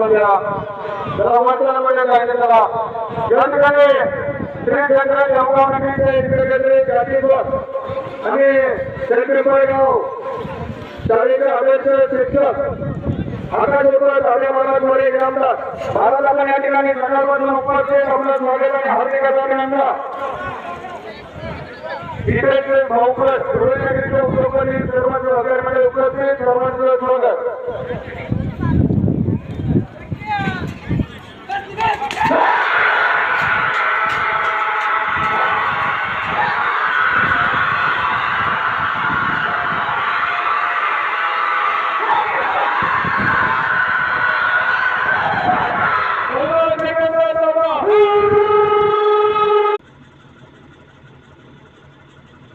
करून द्या जरा वाचनामध्ये राहिले करा या ठिकाणी श्री चंद्र देवगाव नगरीचे इंद्रगंजे जातीवर आणि चंद्रपूरगाव शाळेचे आदर्श शिक्षक आकाशवर झाले महाराज मोरे ग्रामदास महाराजांना या ठिकाणी नगरमधून उपस्थित आपलं स्वागत आणि हार्दिक अभिनंदन इकडे भाऊकर नगरीचे उपयोगी सर्वांचं वगैरे उपस्थित सर्वांचं स्वागत